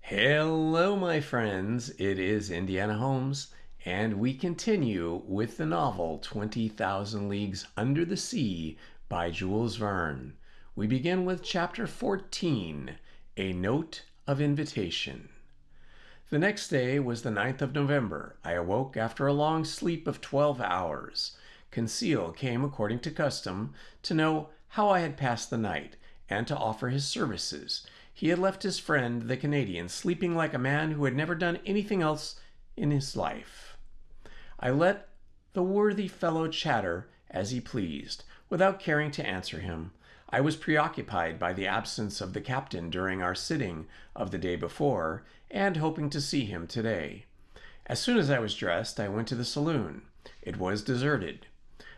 Hello, my friends. It is Indiana Holmes, and we continue with the novel 20,000 Leagues Under the Sea by Jules Verne. We begin with Chapter 14, A Note of Invitation. The next day was the 9th of November. I awoke after a long sleep of 12 hours. Conseil came according to custom to know how I had passed the night and to offer his services. He had left his friend, the Canadian, sleeping like a man who had never done anything else in his life. I let the worthy fellow chatter as he pleased, without caring to answer him. I was preoccupied by the absence of the captain during our sitting of the day before, and hoping to see him today. As soon as I was dressed, I went to the saloon. It was deserted.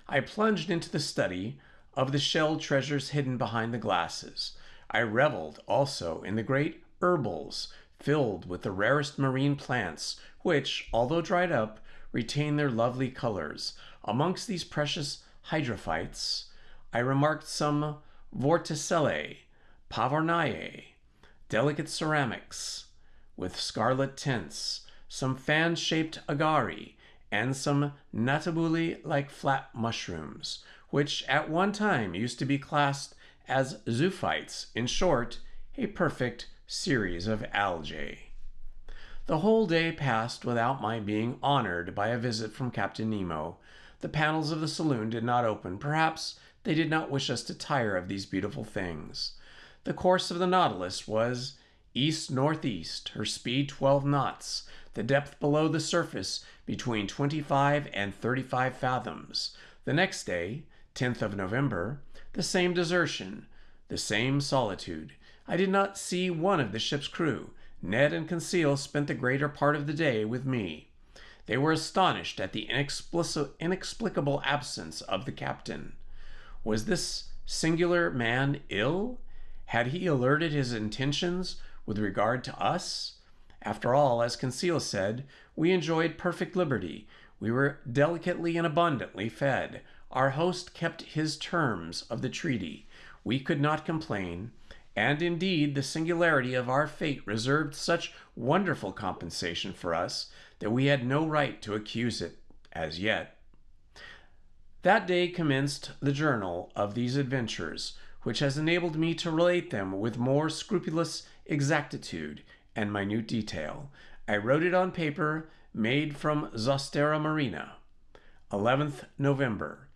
I plunged into the study of the shelled treasures hidden behind the glasses. I reveled also in the great herbals filled with the rarest marine plants, which, although dried up, retain their lovely colors. Amongst these precious hydrophytes, I remarked some vorticellae, pavorniae, delicate ceramics with scarlet tints, some fan-shaped agari, and some natabuli like flat mushrooms, which at one time used to be classed as zoophytes, in short, a perfect series of algae. The whole day passed without my being honored by a visit from Captain Nemo. The panels of the saloon did not open. Perhaps they did not wish us to tire of these beautiful things. The course of the Nautilus was east-northeast, her speed 12 knots, the depth below the surface between 25 and 35 fathoms. The next day, 10th of November, the same desertion, the same solitude. I did not see one of the ship's crew. Ned and Conseil spent the greater part of the day with me. They were astonished at the inexplicable absence of the captain. Was this singular man ill? Had he alerted his intentions with regard to us? After all, as Conseil said, we enjoyed perfect liberty. We were delicately and abundantly fed. Our host kept his terms of the treaty. We could not complain, and indeed the singularity of our fate reserved such wonderful compensation for us that we had no right to accuse it as yet. That day commenced the journal of these adventures, which has enabled me to relate them with more scrupulous exactitude and minute detail. I wrote it on paper made from Zostera Marina. 11th November.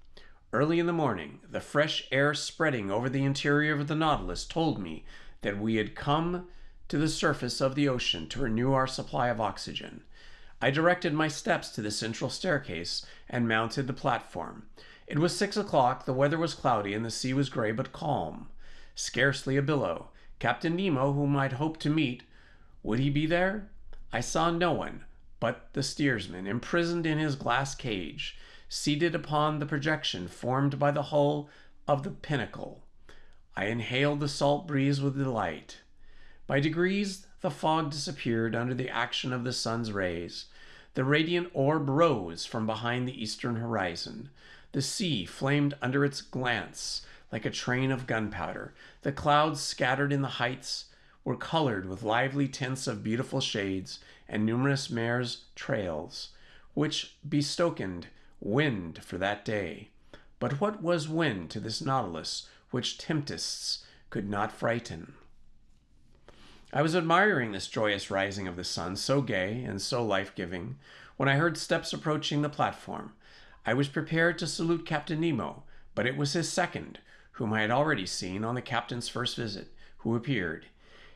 Early in the morning, the fresh air spreading over the interior of the Nautilus told me that we had come to the surface of the ocean to renew our supply of oxygen. I directed my steps to the central staircase and mounted the platform. It was 6 o'clock, the weather was cloudy, and the sea was gray but calm. Scarcely a billow. Captain Nemo, whom I'd hoped to meet, would he be there? I saw no one but the steersman, imprisoned in his glass cage, seated upon the projection formed by the hull of the Pinnacle. I inhaled the salt breeze with delight. By degrees, the fog disappeared under the action of the sun's rays. The radiant orb rose from behind the eastern horizon. The sea flamed under its glance like a train of gunpowder. The clouds scattered in the heights were colored with lively tints of beautiful shades and numerous mare's trails, which betokened wind for that day. But what was wind to this Nautilus which tempests could not frighten? I was admiring this joyous rising of the sun, so gay and so life-giving, when I heard steps approaching the platform. I was prepared to salute Captain Nemo, but it was his second, whom I had already seen on the captain's first visit, who appeared.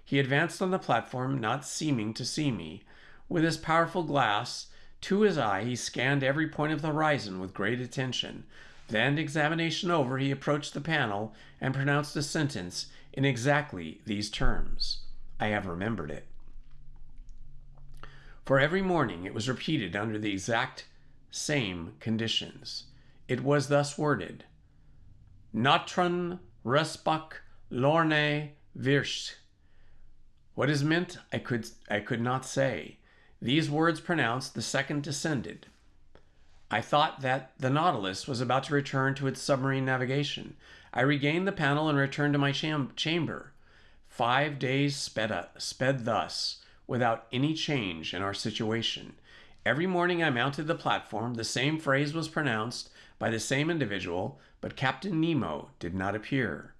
He advanced on the platform, not seeming to see me. With his powerful glass to his eye, he scanned every point of the horizon with great attention. Then, examination over, he approached the panel and pronounced a sentence in exactly these terms. I have remembered it. For every morning it was repeated under the exact same conditions. It was thus worded: Natron respec lorne virsch. What is meant, I could not say. These words pronounced, the second descended. I thought that the Nautilus was about to return to its submarine navigation. I regained the panel and returned to my chamber. 5 days sped thus, without any change in our situation. Every morning I mounted the platform, the same phrase was pronounced by the same individual, but Captain Nemo did not appear.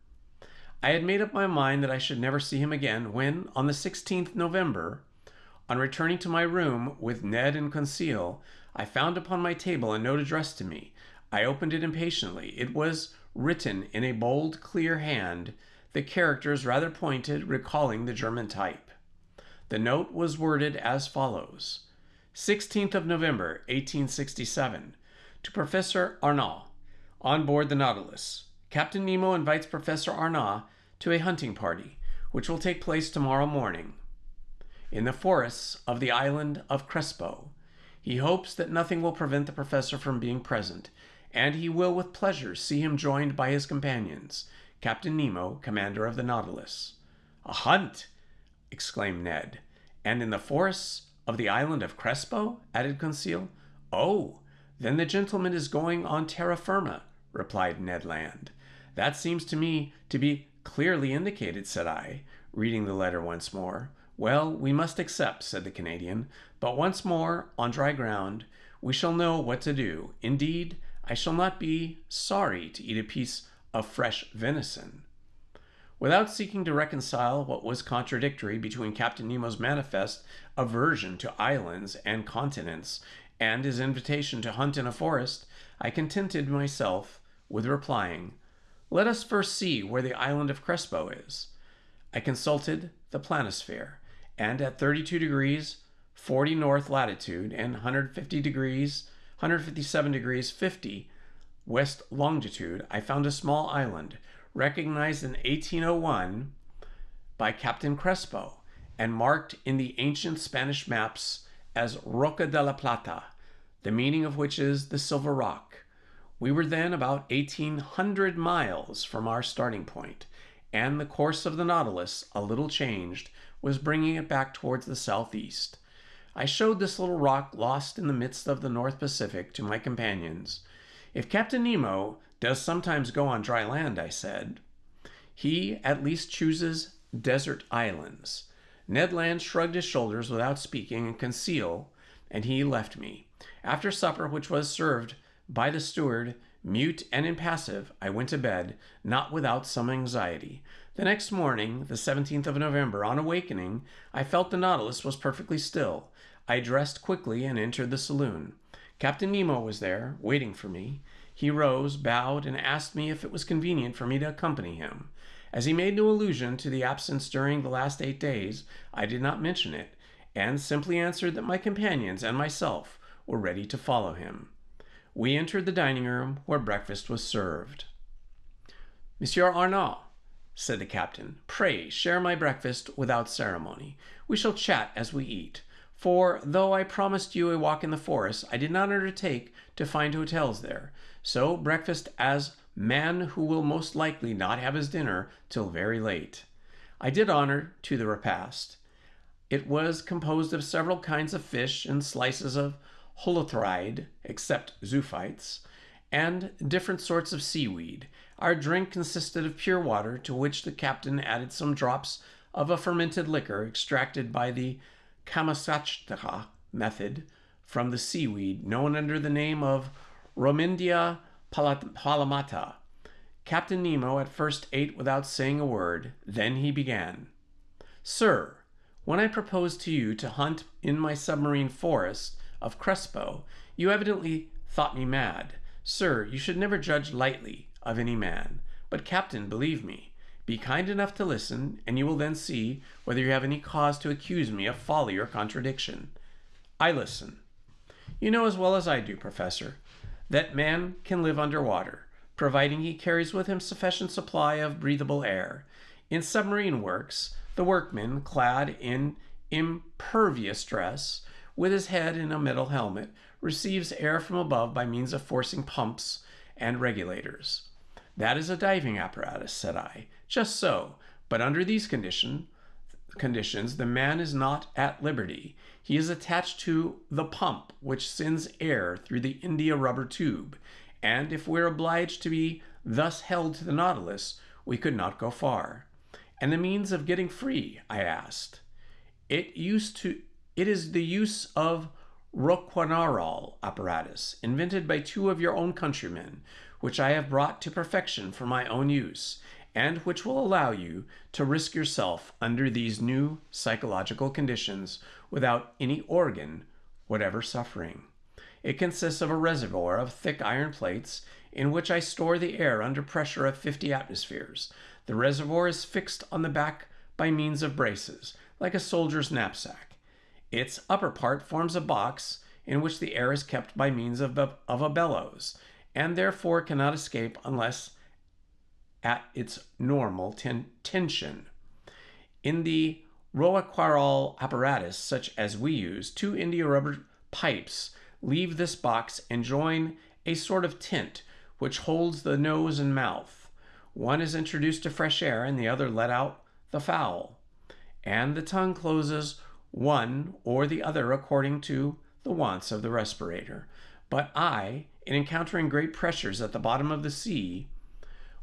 I had made up my mind that I should never see him again when, on the 16th November, on returning to my room with Ned and Conseil, I found upon my table a note addressed to me. I opened it impatiently. It was written in a bold, clear hand, the characters rather pointed, recalling the German type. The note was worded as follows: 16th of November, 1867. To Professor Arnaud, on board the Nautilus. Captain Nemo invites Professor Arnaud to a hunting party, which will take place tomorrow morning in the forests of the island of Crespo. He hopes that nothing will prevent the professor from being present, and he will with pleasure see him joined by his companions, Captain Nemo, commander of the Nautilus. A hunt! Exclaimed Ned. And in the forests of the island of Crespo? Added Conseil. Oh, then the gentleman is going on terra firma, replied Ned Land. That seems to me to be clearly indicated, said I, reading the letter once more. Well, we must accept, said the Canadian, but once more, on dry ground, we shall know what to do. Indeed, I shall not be sorry to eat a piece of fresh venison. Without seeking to reconcile what was contradictory between Captain Nemo's manifest aversion to islands and continents and his invitation to hunt in a forest, I contented myself with replying, "Let us first see where the island of Crespo is." I consulted the planisphere, and at 32 degrees 40 north latitude and 157 degrees 50 west longitude, I found a small island recognized in 1801 by Captain Crespo and marked in the ancient Spanish maps as Roca de la Plata, the meaning of which is the Silver Rock. We were then about 1,800 miles from our starting point, and the course of the Nautilus, a little changed, was bringing it back towards the southeast. I showed this little rock lost in the midst of the North Pacific to my companions. If Captain Nemo does sometimes go on dry land, I said, he at least chooses desert islands. Ned Land shrugged his shoulders without speaking, and Conseil and he left me. After supper, which was served by the steward, mute and impassive, I went to bed, not without some anxiety. The next morning, the 17th of November, on awakening, I felt the Nautilus was perfectly still. I dressed quickly and entered the saloon. Captain Nemo was there, waiting for me. He rose, bowed, and asked me if it was convenient for me to accompany him. As he made no allusion to the absence during the last 8 days, I did not mention it, and simply answered that my companions and myself were ready to follow him. We entered the dining room, where breakfast was served. "Monsieur Arnaud," said the captain, "pray share my breakfast without ceremony. We shall chat as we eat. For, though I promised you a walk in the forest, I did not undertake to find hotels there. So breakfast as man who will most likely not have his dinner till very late." I did honor to the repast. It was composed of several kinds of fish and slices of holothuriid, except zoophytes, and different sorts of seaweed. Our drink consisted of pure water, to which the captain added some drops of a fermented liquor extracted by the Kamasutra method from the seaweed, known under the name of Romindia palmata. Captain Nemo at first ate without saying a word. Then he began. "Sir, when I proposed to you to hunt in my submarine forest of Crespo, you evidently thought me mad. Sir, you should never judge lightly of any man. But, Captain, believe me, be kind enough to listen, and you will then see whether you have any cause to accuse me of folly or contradiction. I listen. You know as well as I do, Professor, that man can live under water, providing he carries with him sufficient supply of breathable air. In submarine works, the workman, clad in impervious dress, with his head in a metal helmet, receives air from above by means of forcing pumps and regulators. That is a diving apparatus, said I. Just so, but under these conditions, the man is not at liberty. He is attached to the pump which sends air through the India rubber tube, and if we're obliged to be thus held to the Nautilus, we could not go far. And the means of getting free, I asked. It is the use of Roquenarol apparatus, invented by 2 of your own countrymen, which I have brought to perfection for my own use, and which will allow you to risk yourself under these new psychological conditions without any organ whatever suffering. It consists of a reservoir of thick iron plates in which I store the air under pressure of 50 atmospheres. The reservoir is fixed on the back by means of braces, like a soldier's knapsack. Its upper part forms a box in which the air is kept by means of a bellows, and therefore cannot escape unless at its normal tension. In the Roquenarol apparatus, such as we use, 2 India rubber pipes leave this box and join a sort of tent which holds the nose and mouth. One is introduced to fresh air and the other let out the foul, and the tongue closes one or the other according to the wants of the respirator. But I, in encountering great pressures at the bottom of the sea,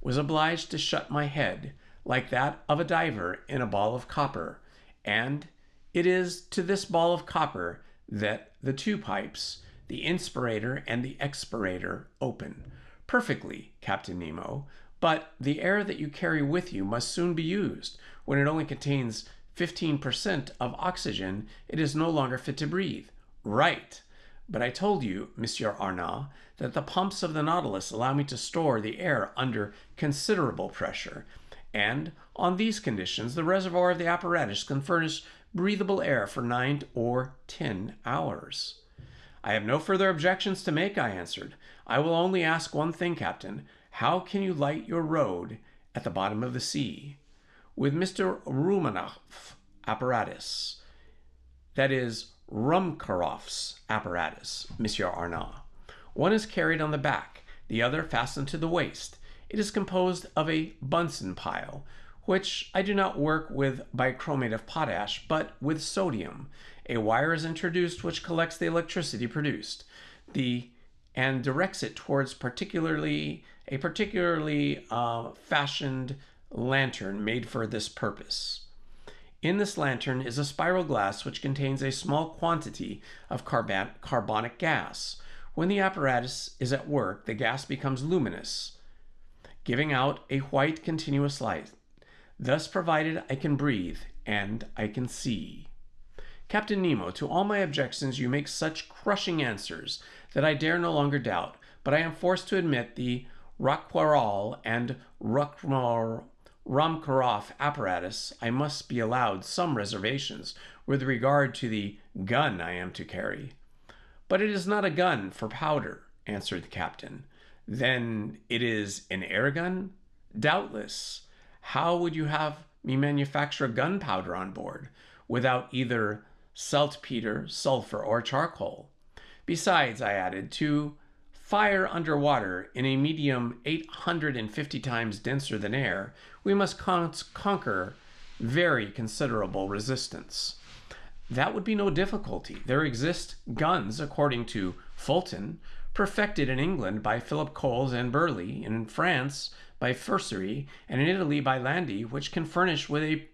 was obliged to shut my head like that of a diver in a ball of copper, and it is to this ball of copper that the 2 pipes, the inspirator and the expirator, open. Perfectly, Captain Nemo, but the air that you carry with you must soon be used. When it only contains 15% of oxygen, it is no longer fit to breathe. Right. But I told you, Monsieur Arnaud, that the pumps of the Nautilus allow me to store the air under considerable pressure, and on these conditions the reservoir of the apparatus can furnish breathable air for 9 or 10 hours. I have no further objections to make, I answered. I will only ask one thing, Captain. How can you light your road at the bottom of the sea? With Mr. Roumanoff's apparatus, that is, Ruhmkorff's apparatus, Monsieur Arnaud. One is carried on the back, the other fastened to the waist. It is composed of a Bunsen pile, which I do not work with bichromate of potash, but with sodium. A wire is introduced which collects the electricity produced, and directs it towards a particularly fashioned lantern made for this purpose. In this lantern is a spiral glass which contains a small quantity of carbonic gas. When the apparatus is at work, the gas becomes luminous, giving out a white continuous light. Thus provided, I can breathe and I can see. Captain Nemo, to all my objections you make such crushing answers that I dare no longer doubt, but I am forced to admit the Roquenarol and Ruhmkorff apparatus. I must be allowed some reservations with regard to the gun I am to carry. But it is not a gun for powder, answered the captain. Then it is an air gun? Doubtless. How would you have me manufacture gunpowder on board without either saltpeter, sulfur, or charcoal? Besides, I added, to fire underwater in a medium 850 times denser than air, we must conquer very considerable resistance. That would be no difficulty. There exist guns, according to Fulton, perfected in England by Philip Coles and Burley, and in France by Fursery, and in Italy by Landi, which can furnish with a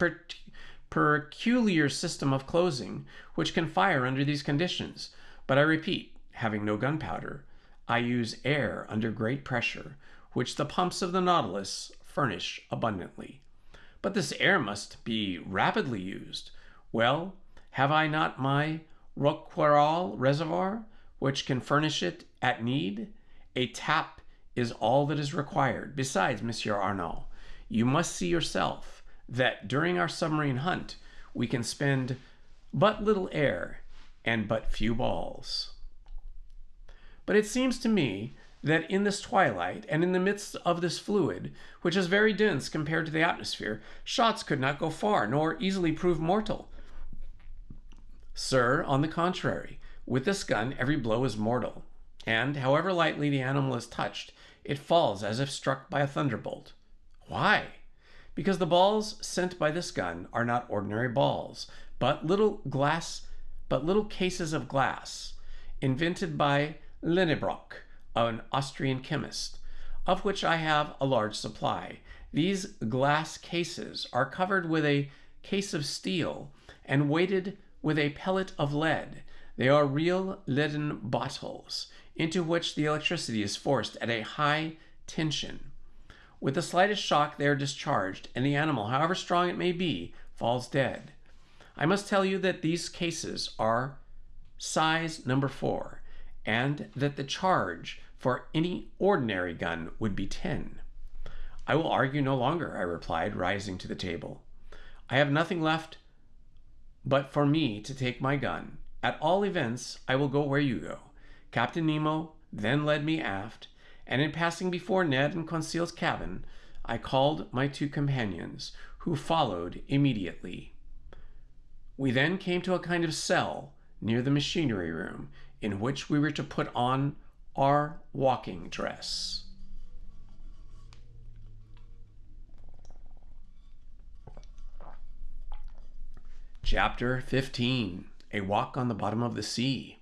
peculiar system of closing, which can fire under these conditions. But I repeat, having no gunpowder, I use air under great pressure, which the pumps of the Nautilus furnish abundantly. But this air must be rapidly used. Well, have I not my Roquenarol reservoir, which can furnish it at need? A tap is all that is required. Besides, Monsieur Arnaud, you must see yourself that during our submarine hunt we can spend but little air and but few balls. But it seems to me that in this twilight and in the midst of this fluid, which is very dense compared to the atmosphere, shots could not go far, nor easily prove mortal. Sir, on the contrary, with this gun every blow is mortal, and however lightly the animal is touched, it falls as if struck by a thunderbolt. Why? Because the balls sent by this gun are not ordinary balls, but little cases of glass, invented by Lennebrock, an Austrian chemist, of which I have a large supply. These glass cases are covered with a case of steel, and weighted with a pellet of lead. They are real leaden bottles into which the electricity is forced at a high tension. With the slightest shock, they are discharged, and the animal, however strong it may be, falls dead. I must tell you that these cases are size number 4, and that the charge for any ordinary gun would be 10. I will argue no longer, I replied, rising to the table. I have nothing left but for me to take my gun. At all events, I will go where you go. Captain Nemo then led me aft, and in passing before Ned and Conseil's cabin, I called my 2 companions, who followed immediately. We then came to a kind of cell near the machinery room, in which we were to put on our walking dress. Chapter 15. A Walk on the Bottom of the Sea.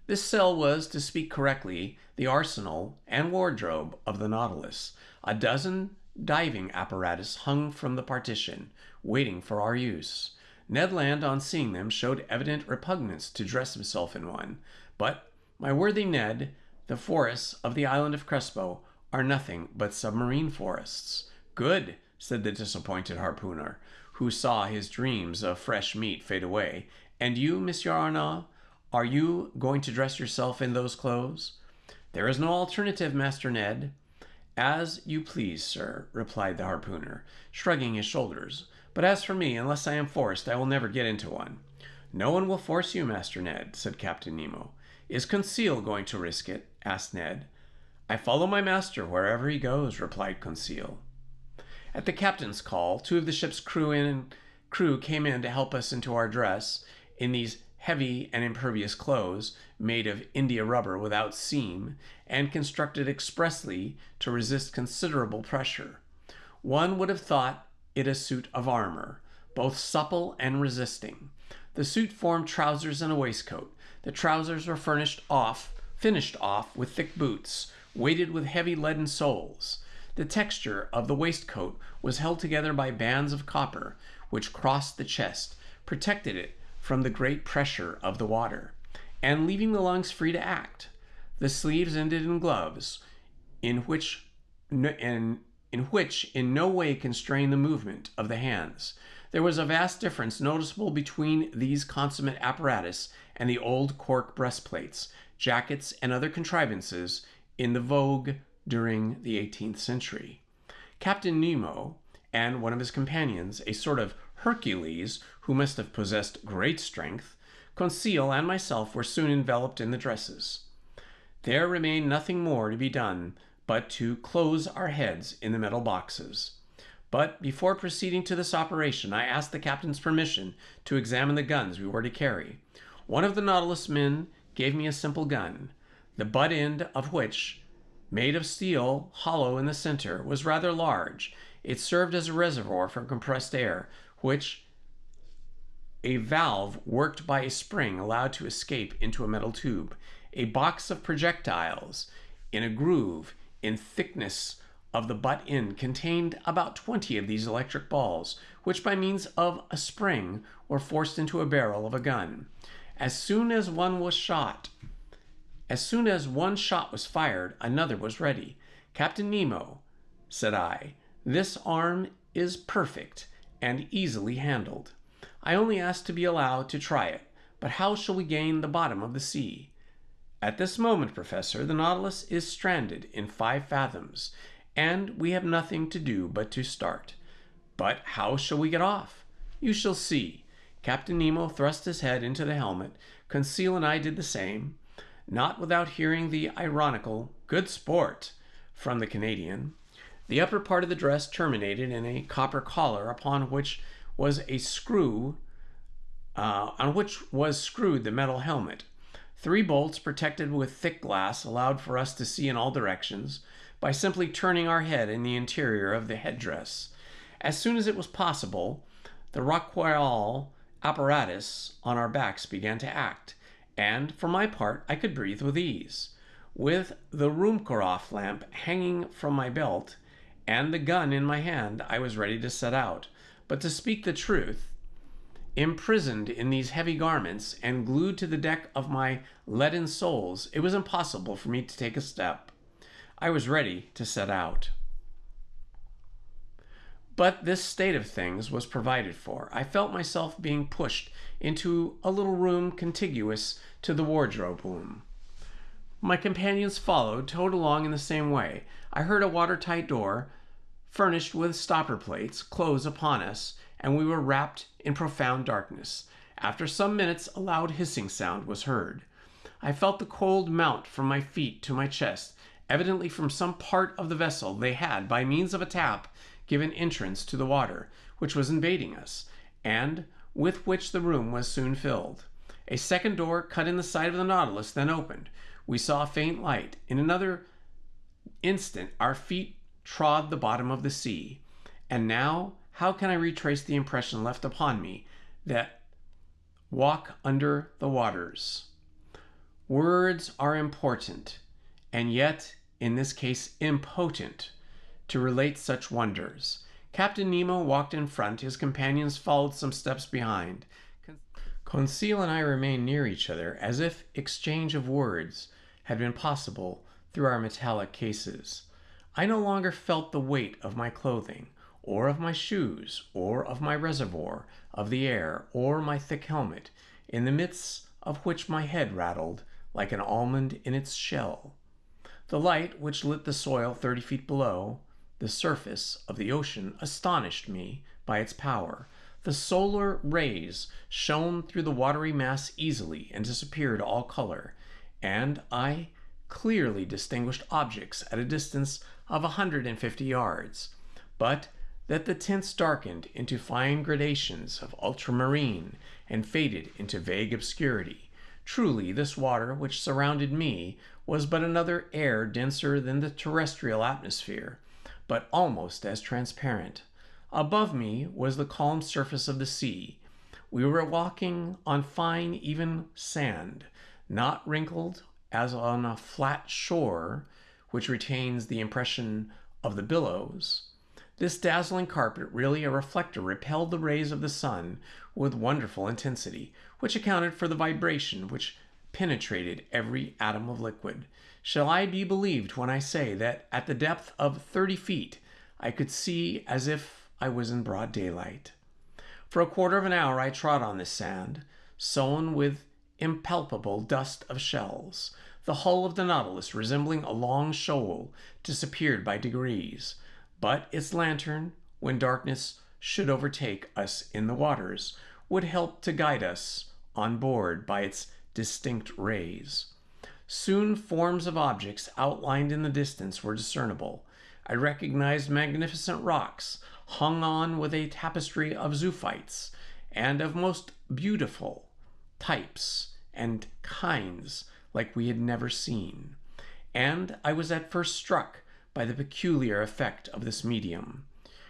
This cell was, to speak correctly, the arsenal and wardrobe of the Nautilus. A dozen diving apparatus hung from the partition, waiting for our use. Ned Land, on seeing them, showed evident repugnance to dress himself in one. But, my worthy Ned, the forests of the island of Crespo are nothing but submarine forests. Good, said the disappointed harpooner, who saw his dreams of fresh meat fade away. And you, Monsieur Arnaud, are you going to dress yourself in those clothes? There is no alternative, Master Ned. As you please, sir, replied the harpooner, shrugging his shoulders. But as for me, unless I am forced, I will never get into one. No one will force you, Master Ned, said Captain Nemo. Is Conseil going to risk it? Asked Ned. I follow my master wherever he goes, replied Conseil. At the captain's call, 2 of the ship's crew came in to help us into our dress in these heavy and impervious clothes made of India rubber without seam and constructed expressly to resist considerable pressure. One would have thought it a suit of armor, both supple and resisting. The suit formed trousers and a waistcoat. The trousers were finished off with thick boots, weighted with heavy leaden soles. The texture of the waistcoat was held together by bands of copper, which crossed the chest, protected it from the great pressure of the water, and leaving the lungs free to act. The sleeves ended in gloves, in which in no way constrained the movement of the hands. There was a vast difference noticeable between these consummate apparatus and the old cork breastplates, jackets, and other contrivances in the vogue during the 18th century. Captain Nemo and one of his companions, a sort of Hercules who must have possessed great strength, Conseil and myself were soon enveloped in the dresses. There remained nothing more to be done but to close our heads in the metal boxes. But before proceeding to this operation, I asked the captain's permission to examine the guns we were to carry. One of the Nautilus men gave me a simple gun, the butt end of which, made of steel, hollow in the center, was rather large. It served as a reservoir for compressed air, which a valve worked by a spring allowed to escape into a metal tube. A box of projectiles in a groove in thickness of the butt end contained about 20 of these electric balls, which by means of a spring were forced into a barrel of a gun. As soon as one shot was fired, another was ready. Captain Nemo, said I, this arm is perfect and easily handled. I only ask to be allowed to try it, but how shall we gain the bottom of the sea? At this moment, Professor, the Nautilus is stranded in 5 fathoms, and we have nothing to do but to start. But how shall we get off? You shall see. Captain Nemo thrust his head into the helmet. Conseil and I did the same, not without hearing the ironical "good sport" from the Canadian. The upper part of the dress terminated in a copper collar upon which was screwed the metal helmet. 3 bolts protected with thick glass allowed for us to see in all directions by simply turning our head in the interior of the headdress. As soon as it was possible, the Rockwell apparatus on our backs began to act, and for my part I could breathe with ease. With the Ruhmkorff lamp hanging from my belt and the gun in my hand, I was ready to set out. But to speak the truth, Imprisoned in these heavy garments and glued to the deck of my leaden soles, it was impossible for me to take a step. I was ready to set out. But this state of things was provided for. I felt myself being pushed into a little room contiguous to the wardrobe room. My companions followed, towed along in the same way. I heard a watertight door, furnished with stopper plates, close upon us, and we were wrapped in profound darkness. After some minutes, a loud hissing sound was heard. I felt the cold mount from my feet to my chest. Evidently from some part of the vessel they had, by means of a tap, given entrance to the water, which was invading us, and with which the room was soon filled. A second door, cut in the side of the Nautilus, then opened. We saw a faint light. In another instant, our feet trod the bottom of the sea. And now, how can I retrace the impression left upon me that walk under the waters? Words are important, and yet, in this case, impotent, to relate such wonders. Captain Nemo walked in front. His companions followed some steps behind. Conseil and I remained near each other, as if exchange of words had been possible through our metallic cases. I no longer felt the weight of my clothing, or of my shoes, or of my reservoir of the air, or my thick helmet, in the midst of which my head rattled like an almond in its shell. The light which lit the soil 30 feet below the surface of the ocean astonished me by its power. The solar rays shone through the watery mass easily and disappeared all color, and I clearly distinguished objects at a distance of 150 yards, but that the tints darkened into fine gradations of ultramarine and faded into vague obscurity. Truly, this water which surrounded me was but another air denser than the terrestrial atmosphere, but almost as transparent. Above me was the calm surface of the sea. We were walking on fine, even sand, not wrinkled as on a flat shore, which retains the impression of the billows. This dazzling carpet, really a reflector, repelled the rays of the sun with wonderful intensity, which accounted for the vibration which penetrated every atom of liquid. Shall I be believed when I say that at the depth of 30 feet I could see as if I was in broad daylight? For a quarter of an hour I trod on this sand, sown with impalpable dust of shells. The hull of the Nautilus, resembling a long shoal, disappeared by degrees, but its lantern, when darkness should overtake us in the waters, would help to guide us on board by its distinct rays. Soon forms of objects outlined in the distance were discernible. I recognized magnificent rocks hung on with a tapestry of zoophytes and of most beautiful types and kinds like we had never seen. And I was at first struck by the peculiar effect of this medium.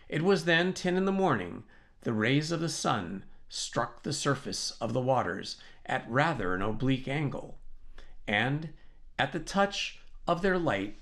It was then 10 in the morning. The rays of the sun struck the surface of the waters at rather an oblique angle, and at the touch of their light,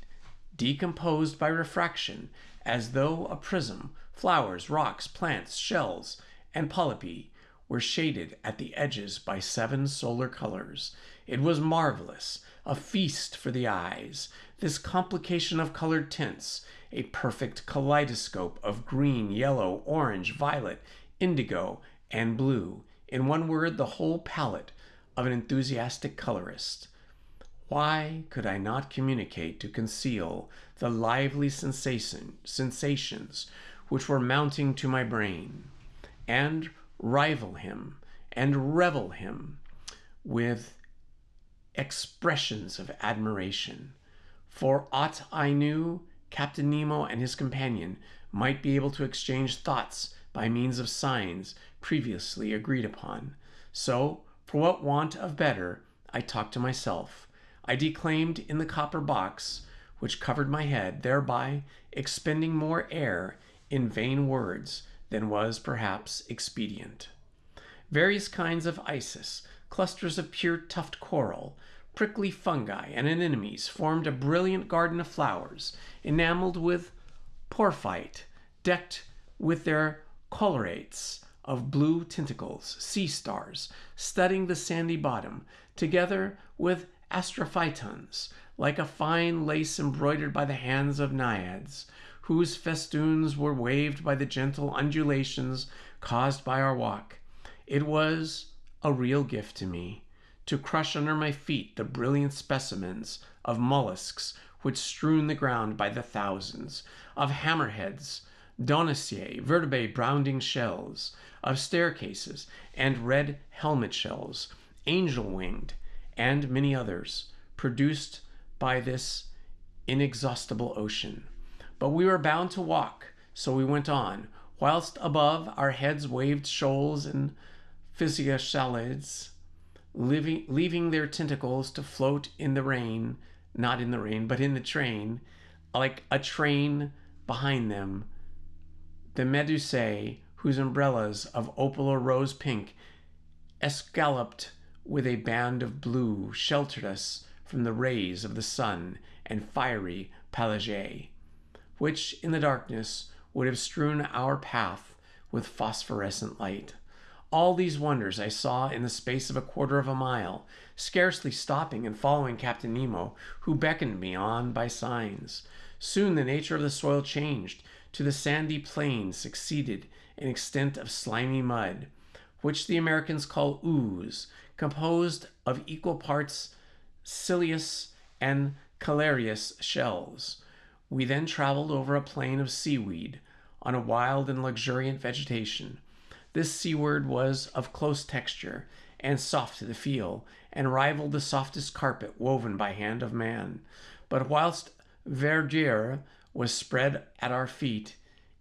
decomposed by refraction, as though a prism, flowers, rocks, plants, shells, and polypi were shaded at the edges by 7 solar colors. It was marvelous, a feast for the eyes, this complication of colored tints, a perfect kaleidoscope of green, yellow, orange, violet, indigo, and blue. In one word, the whole palette of an enthusiastic colorist. Why could I not communicate to Conseil the lively sensations which were mounting to my brain, and rival him and revel him with expressions of admiration? For aught I knew, Captain Nemo and his companion might be able to exchange thoughts by means of signs previously agreed upon. So, for what want of better, I talked to myself. I declaimed in the copper box which covered my head, thereby expending more air in vain words than was perhaps expedient. Various kinds of isis, clusters of pure tuft coral, prickly fungi, and anemones formed a brilliant garden of flowers, enameled with porphyte, decked with their colorates of blue tentacles, sea stars, studding the sandy bottom, together with astrophytons, like a fine lace embroidered by the hands of naiads, whose festoons were waved by the gentle undulations caused by our walk. It was a real gift to me to crush under my feet the brilliant specimens of mollusks which strewn the ground by the thousands, of hammerheads, donaceae, vertebrate bounding shells, of staircases and red helmet shells, angel-winged, and many others, produced by this inexhaustible ocean. But we were bound to walk, so we went on, whilst above our heads waved shoals and physiocalids, leaving their tentacles to float in the rain, not in the rain, but in the train, like a train behind them. The medusae, whose umbrellas of opal or rose pink, escalloped with a band of blue, sheltered us from the rays of the sun and fiery Pelagiae, which in the darkness would have strewn our path with phosphorescent light. All these wonders I saw in the space of a quarter of a mile, scarcely stopping and following Captain Nemo, who beckoned me on by signs. Soon the nature of the soil changed. To the sandy plain succeeded an extent of slimy mud, which the Americans call ooze, composed of equal parts siliceous and calcareous shells. We then traveled over a plain of seaweed on a wild and luxuriant vegetation. This seaweed was of close texture and soft to the feel, and rivaled the softest carpet woven by hand of man. But whilst verdure was spread at our feet,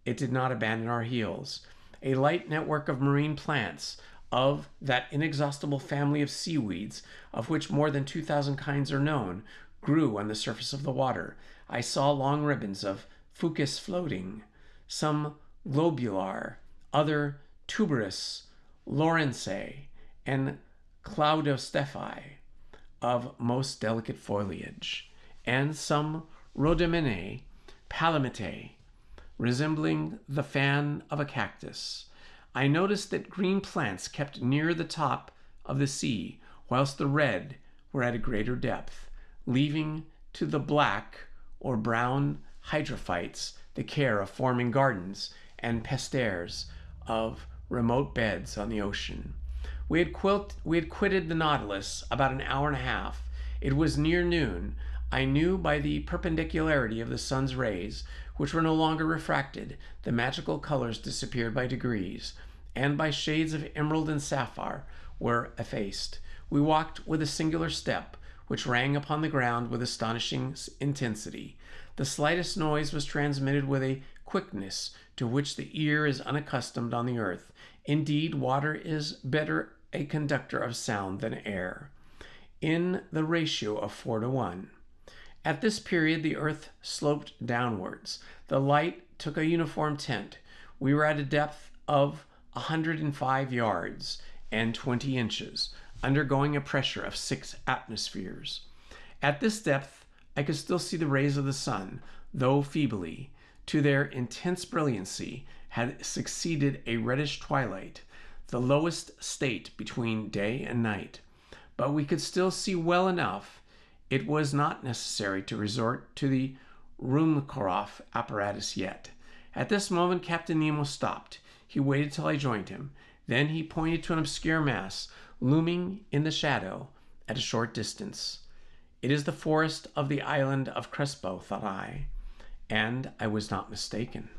it did not abandon our heels. A light network of marine plants, of that inexhaustible family of seaweeds, of which more than 2,000 kinds are known, grew on the surface of the water. I saw long ribbons of fucus floating, some globular, other tuberous, Lawrenceae, and Claudostephae, of most delicate foliage, and some Rhodomenae, palmitae, resembling the fan of a cactus. I noticed that green plants kept near the top of the sea, whilst the red were at a greater depth, leaving to the black or brown hydrophytes the care of forming gardens and pastures of remote beds on the ocean. We had quitted the Nautilus about an hour and a half. It was near noon. I knew by the perpendicularity of the sun's rays, which were no longer refracted, the magical colors disappeared by degrees, and by shades of emerald and sapphire were effaced. We walked with a singular step, which rang upon the ground with astonishing intensity. The slightest noise was transmitted with a quickness to which the ear is unaccustomed on the earth. Indeed, water is better a conductor of sound than air, in the ratio of 4 to 1. At this period, the earth sloped downwards. The light took a uniform tint. We were at a depth of 105 yards and 20 inches, undergoing a pressure of 6 atmospheres. At this depth, I could still see the rays of the sun, though feebly. To their intense brilliancy had succeeded a reddish twilight, the lowest state between day and night. But we could still see well enough. It was not necessary to resort to the Ruhmkorff apparatus yet. At this moment, Captain Nemo stopped. He waited till I joined him. Then he pointed to an obscure mass, looming in the shadow at a short distance. It is the forest of the island of Crespo, thought I, and I was not mistaken.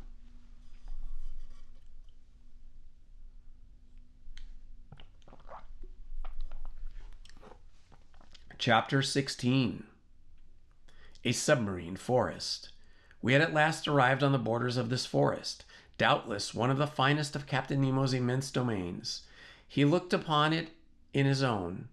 Chapter 16. A submarine forest. We had at last arrived on the borders of this forest, doubtless one of the finest of Captain Nemo's immense domains. He looked upon it in his own,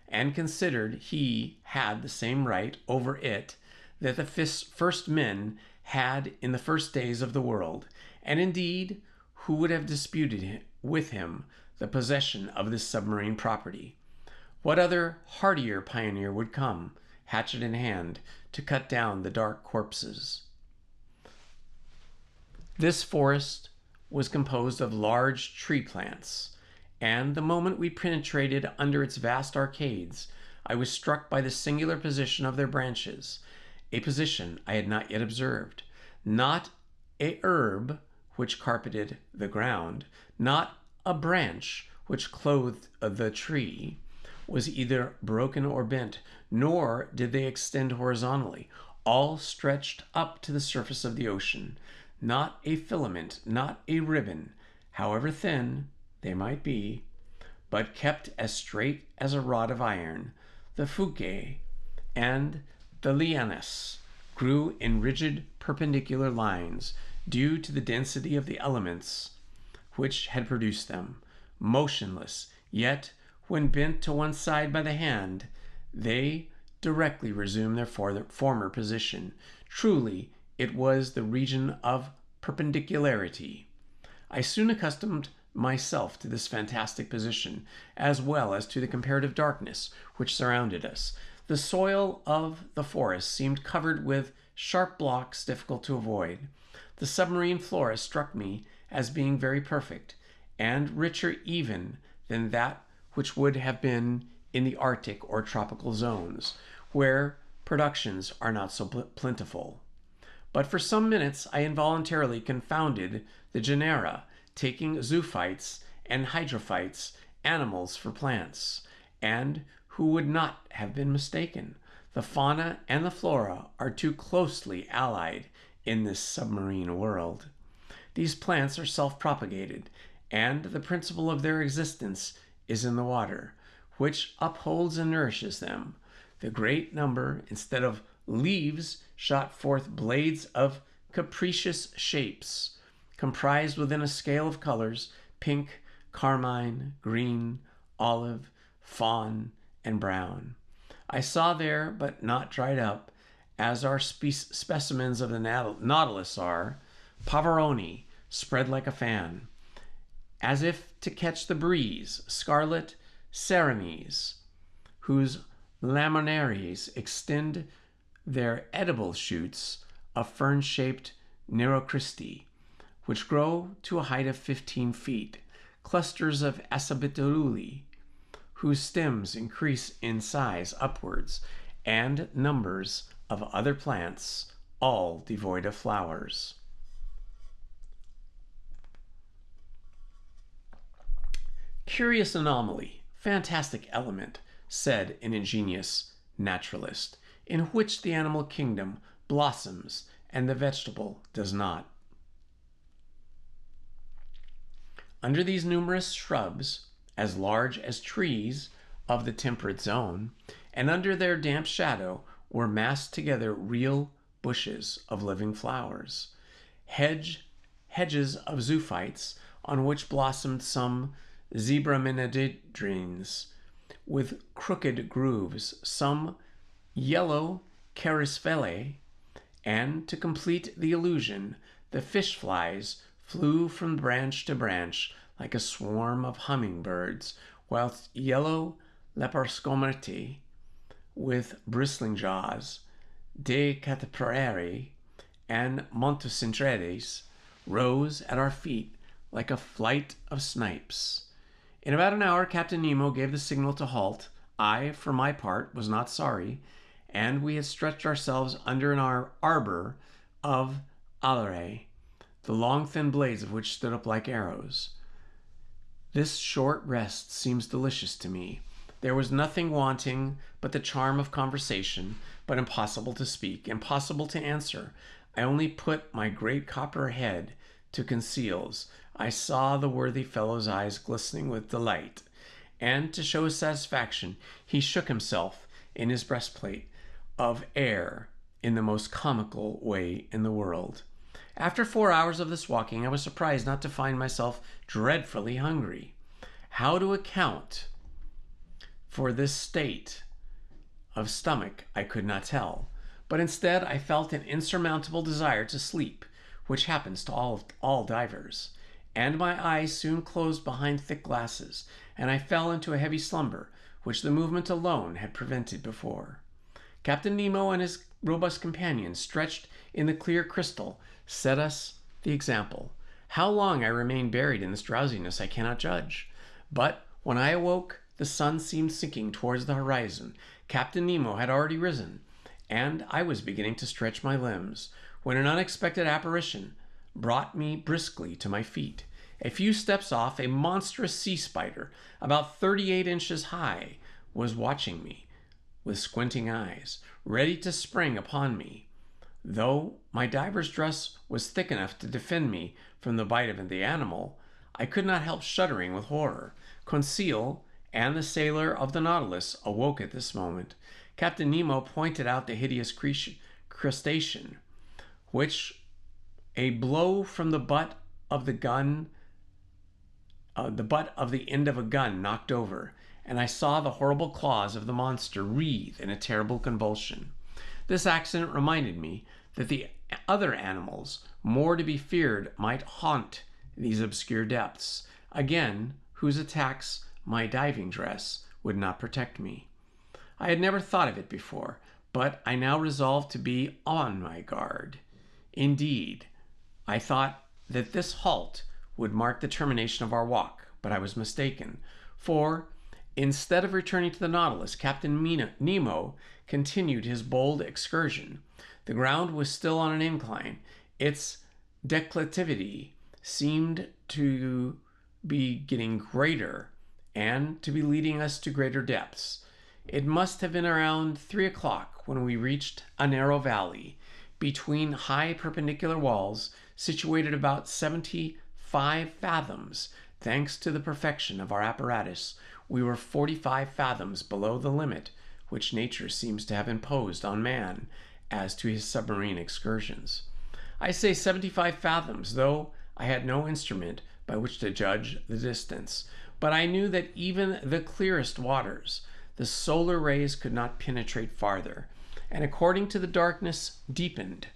and considered he had the same right over it that the first men had in the first days of the world, and indeed, who would have disputed with him the possession of this submarine property? What other hardier pioneer would come, hatchet in hand, to cut down the dark corpses? This forest was composed of large tree plants, and the moment we penetrated under its vast arcades, I was struck by the singular position of their branches, a position I had not yet observed. Not a herb which carpeted the ground, not a branch which clothed the tree, was either broken or bent, nor did they extend horizontally. All stretched up to the surface of the ocean. Not a filament, not a ribbon, however thin they might be, but kept as straight as a rod of iron. The fucae and the lianas grew in rigid perpendicular lines, due to the density of the elements which had produced them, motionless, yet when bent to one side by the hand, they directly resumed their former position. Truly, it was the region of perpendicularity. I soon accustomed myself to this fantastic position, as well as to the comparative darkness which surrounded us. The soil of the forest seemed covered with sharp blocks difficult to avoid. The submarine flora struck me as being very perfect, and richer even than that which would have been in the Arctic or tropical zones, where productions are not so plentiful. But for some minutes I involuntarily confounded the genera, taking zoophytes and hydrophytes, animals, for plants, and who would not have been mistaken? The fauna and the flora are too closely allied in this submarine world. These plants are self-propagated, and the principle of their existence is in the water, which upholds and nourishes them. The great number, instead of leaves, shot forth blades of capricious shapes, comprised within a scale of colors: pink, carmine, green, olive, fawn, and brown. I saw there, but not dried up, as our specimens of the nautilus are, Pavaroni, spread like a fan, as if to catch the breeze, scarlet Cerames, whose laminaries extend their edible shoots of fern-shaped Neurochristi, which grow to a height of 15 feet, clusters of Acebituli, whose stems increase in size upwards, and numbers of other plants, all devoid of flowers. Curious anomaly, fantastic element, said an ingenious naturalist, in which the animal kingdom blossoms and the vegetable does not. Under these numerous shrubs, as large as trees of the temperate zone, and under their damp shadow, were massed together real bushes of living flowers, hedges of zoophytes, on which blossomed some zebraminadendrines with crooked grooves, some yellow charisphelae, and, to complete the illusion, the fish flies flew from branch to branch like a swarm of hummingbirds, whilst yellow leparoscomerti, with bristling jaws, de cataprari, and montocentredes, rose at our feet like a flight of snipes. In about an hour, Captain Nemo gave the signal to halt. I, for my part, was not sorry, and we had stretched ourselves under an arbor of alaria, the long thin blades of which stood up like arrows. This short rest seems delicious to me. There was nothing wanting but the charm of conversation, but impossible to speak, impossible to answer. I only put my great copper head to Conseil's. I saw the worthy fellow's eyes glistening with delight, and to show his satisfaction, he shook himself in his breastplate of air in the most comical way in the world. After 4 hours of this walking, I was surprised not to find myself dreadfully hungry. How to account for this state of stomach I could not tell, but instead I felt an insurmountable desire to sleep, which happens to all divers, and my eyes soon closed behind thick glasses, and I fell into a heavy slumber, which the movement alone had prevented before. Captain Nemo and his robust companions, stretched in the clear crystal, set us the example. How long I remained buried in this drowsiness I cannot judge. But when I awoke, the sun seemed sinking towards the horizon. Captain Nemo had already risen, and I was beginning to stretch my limbs, when an unexpected apparition brought me briskly to my feet. A few steps off, a monstrous sea spider, about 38 inches high, was watching me with squinting eyes, ready to spring upon me. Though my diver's dress was thick enough to defend me from the bite of the animal, I could not help shuddering with horror. Conseil and the sailor of the Nautilus awoke at this moment. Captain Nemo pointed out the hideous crustacean, which a blow from the butt of the end of a gun knocked over, and I saw the horrible claws of the monster writhe in a terrible convulsion. This accident reminded me that the other animals, more to be feared, might haunt these obscure depths, again, whose attacks my diving dress would not protect me. I had never thought of it before, but I now resolved to be on my guard. Indeed, I thought that this halt would mark the termination of our walk, but I was mistaken, for instead of returning to the Nautilus, Captain Nemo continued his bold excursion. The ground was still on an incline. Its declivity seemed to be getting greater and to be leading us to greater depths. It must have been around 3 o'clock when we reached a narrow valley between high perpendicular walls situated about 75 fathoms. Thanks to the perfection of our apparatus, we were 45 fathoms below the limit which nature seems to have imposed on man as to his submarine excursions. I say 75 fathoms, though I had no instrument by which to judge the distance, but I knew that even the clearest waters, the solar rays could not penetrate farther, and according to the darkness deepened.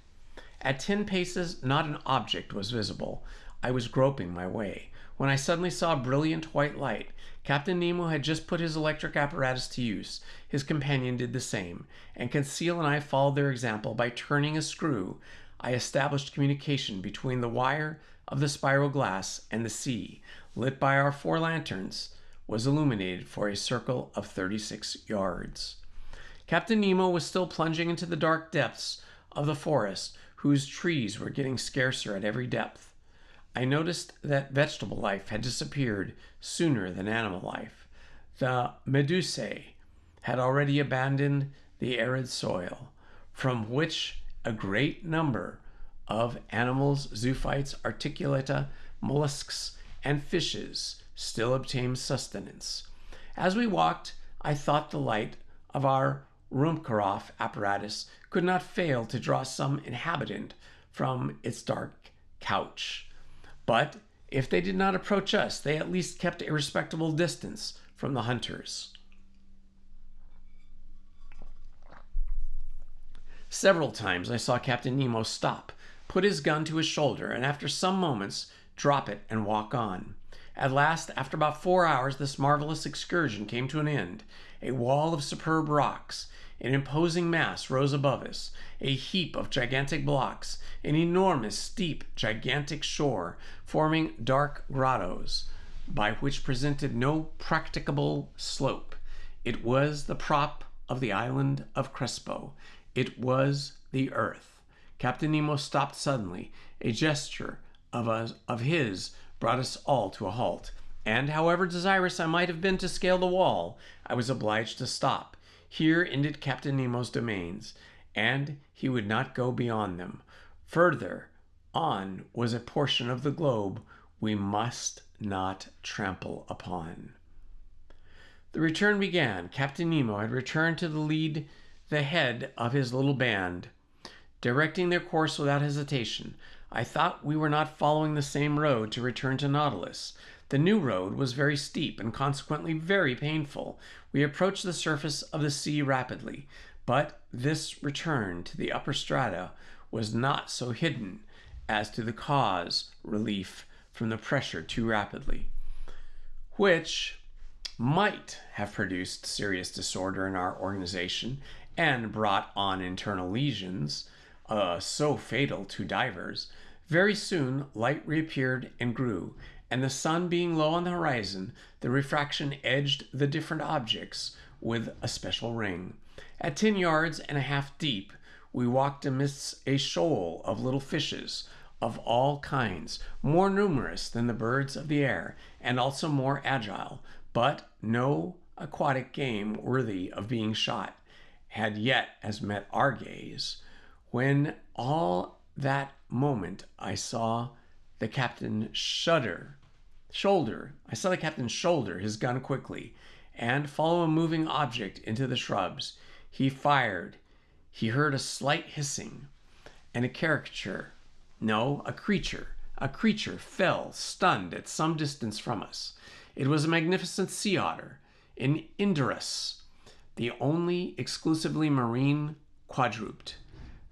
At 10 paces, not an object was visible. I was groping my way, when I suddenly saw a brilliant white light. Captain Nemo had just put his electric apparatus to use. His companion did the same, and Conseil and I followed their example. By turning a screw, I established communication between the wire of the spiral glass and the sea, lit by our 4 lanterns, was illuminated for a circle of 36 yards. Captain Nemo was still plunging into the dark depths of the forest, whose trees were getting scarcer at every depth. I noticed that vegetable life had disappeared sooner than animal life. The medusae had already abandoned the arid soil, from which a great number of animals, zoophytes, articulata, mollusks, and fishes still obtained sustenance. As we walked, I thought the light of our Ruhmkorff apparatus could not fail to draw some inhabitant from its dark couch. But if they did not approach us, they at least kept a respectable distance from the hunters. Several times I saw Captain Nemo stop, put his gun to his shoulder, and after some moments drop it and walk on. At last, after about 4 hours, this marvelous excursion came to an end. A wall of superb rocks, an imposing mass, rose above us, a heap of gigantic blocks, an enormous, steep, gigantic shore, forming dark grottos, by which presented no practicable slope. It was the prop of the island of Crespo. It was the earth. Captain Nemo stopped suddenly. A gesture of his brought us all to a halt, and however desirous I might have been to scale the wall, I was obliged to stop. Here ended Captain Nemo's domains, and he would not go beyond them. Further on was a portion of the globe we must not trample upon. The return began. Captain Nemo had returned to the head of his little band, directing their course without hesitation. I thought we were not following the same road to return to Nautilus. The new road was very steep and consequently very painful. We approached the surface of the sea rapidly, but this return to the upper strata was not so hidden as to cause relief from the pressure too rapidly, which might have produced serious disorder in our organization and brought on internal lesions so fatal to divers. Very soon, light reappeared and grew, and the sun being low on the horizon, the refraction edged the different objects with a special ring. At 10 yards and a half deep, we walked amidst a shoal of little fishes of all kinds, more numerous than the birds of the air, and also more agile, but no aquatic game worthy of being shot had yet as met our gaze, when all that moment I saw the captain shoulder his gun quickly, and follow a moving object into the shrubs. He fired. He heard a slight hissing, and a creature fell, stunned, at some distance from us. It was a magnificent sea otter, an Indurus, the only exclusively marine quadruped.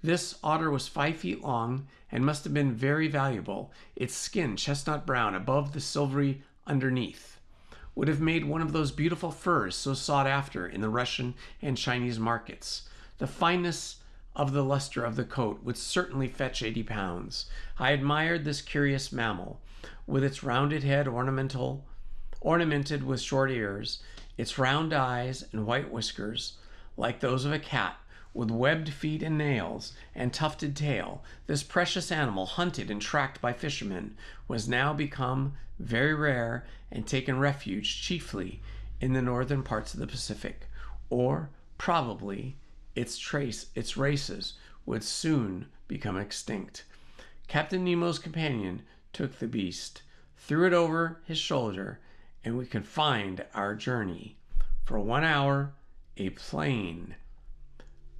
This otter was 5 feet long and must have been very valuable. Its skin, chestnut brown above the silvery underneath, would have made one of those beautiful furs so sought after in the Russian and Chinese markets. The fineness of the luster of the coat would certainly fetch 80 pounds. I admired this curious mammal, with its rounded head ornamented with short ears, its round eyes and white whiskers, like those of a cat, with webbed feet and nails, and tufted tail. This precious animal, hunted and tracked by fishermen, was now become very rare and taken refuge chiefly in the northern parts of the Pacific, or probably its races would soon become extinct. Captain Nemo's companion took the beast, threw it over his shoulder, and we confined our journey. For 1 hour, a plain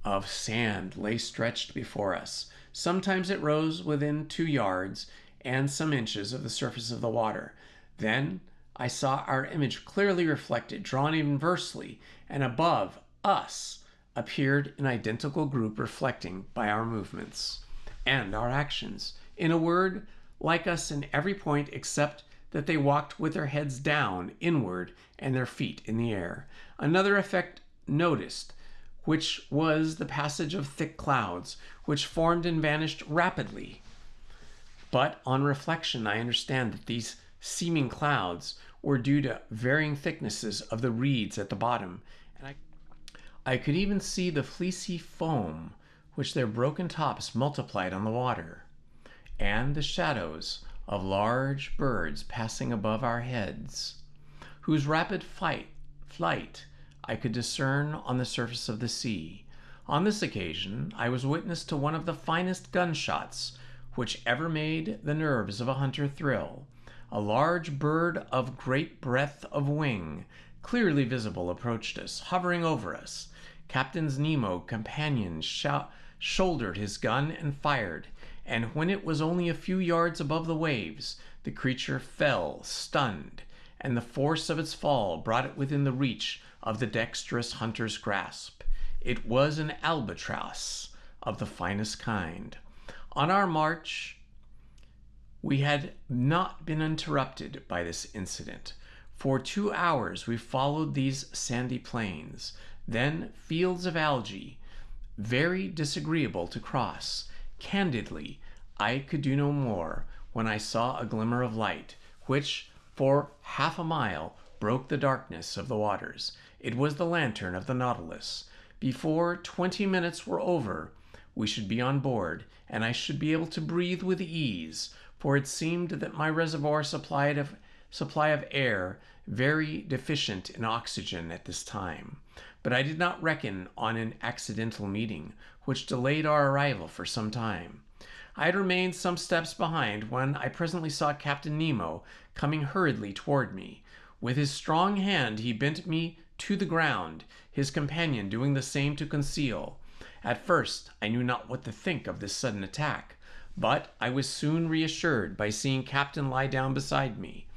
of sand lay stretched before us. Sometimes it rose within 2 yards and some inches of the surface of the water. Then I saw our image clearly reflected, drawn inversely, and above us appeared an identical group reflecting by our movements and our actions. In a word, like us in every point except that they walked with their heads down inward and their feet in the air. Another effect noticed, which was the passage of thick clouds, which formed and vanished rapidly. But on reflection, I understand that these seeming clouds were due to varying thicknesses of the reeds at the bottom, and I could even see the fleecy foam which their broken tops multiplied on the water, and the shadows of large birds passing above our heads, whose rapid flight I could discern on the surface of the sea. On this occasion, I was witness to one of the finest gunshots which ever made the nerves of a hunter thrill. A large bird of great breadth of wing, clearly visible, approached us, hovering over us. Captain Nemo's companion shouldered his gun and fired, and when it was only a few yards above the waves, the creature fell, stunned, and the force of its fall brought it within the reach of the dexterous hunter's grasp. It was an albatross of the finest kind. On our march, we had not been interrupted by this incident. For 2 hours we followed these sandy plains, then fields of algae, very disagreeable to cross. Candidly, I could do no more when I saw a glimmer of light, which for half a mile broke the darkness of the waters. It was the lantern of the Nautilus. Before 20 minutes were over, we should be on board, and I should be able to breathe with ease, for it seemed that my reservoir supply of air very deficient in oxygen at this time. But I did not reckon on an accidental meeting, which delayed our arrival for some time. I had remained some steps behind when I presently saw Captain Nemo coming hurriedly toward me. With his strong hand he bent me to the ground, his companion doing the same to conceal. At first I knew not what to think of this sudden attack, but I was soon reassured by seeing Captain lie down beside me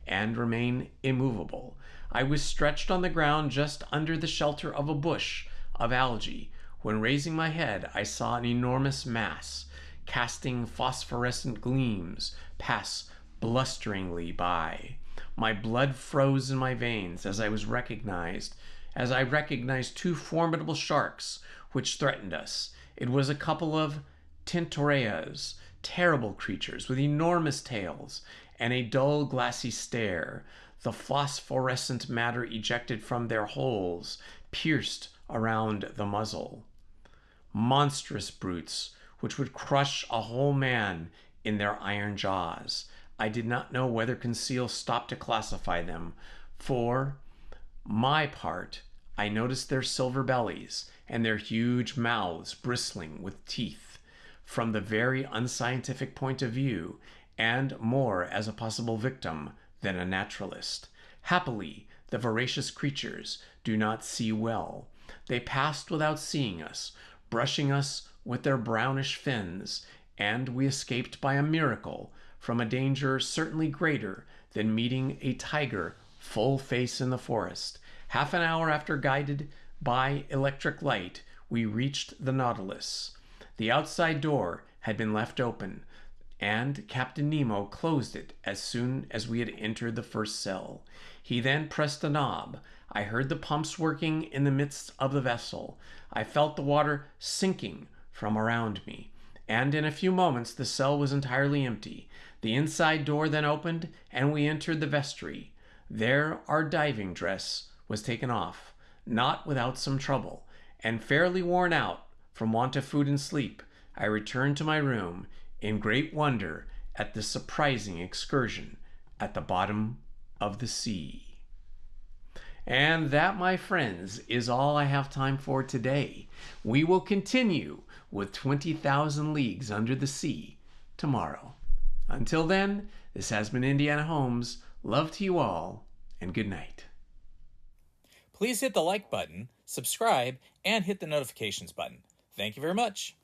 and remain immovable. I was stretched on the ground just under the shelter of a bush of algae, when raising my head I saw an enormous mass, casting phosphorescent gleams, pass blusteringly by. My blood froze in my veins as I recognized 2 formidable sharks which threatened us. It was a couple of Tintoreas, terrible creatures with enormous tails and a dull, glassy stare, the phosphorescent matter ejected from their holes pierced around the muzzle. Monstrous brutes which would crush a whole man in their iron jaws. I did not know whether Conseil stopped to classify them. For my part, I noticed their silver bellies and their huge mouths bristling with teeth from the very unscientific point of view, and more as a possible victim than a naturalist. Happily, the voracious creatures do not see well. They passed without seeing us, brushing us with their brownish fins, and we escaped by a miracle from a danger certainly greater than meeting a tiger full face in the forest. Half an hour after, guided by electric light, we reached the Nautilus. The outside door had been left open, and Captain Nemo closed it as soon as we had entered the first cell. He then pressed a knob. I heard the pumps working in the midst of the vessel. I felt the water sinking from around me, and in a few moments the cell was entirely empty. The inside door then opened, and we entered the vestry. There our diving dress was taken off, not without some trouble, and fairly worn out from want of food and sleep, I returned to my room in great wonder at this surprising excursion at the bottom of the sea. And that, my friends, is all I have time for today. We will continue with 20,000 Leagues Under the Sea tomorrow. Until then, this has been Indiana Homes. Love to you all, and good night. Please hit the like button, subscribe, and hit the notifications button. Thank you very much.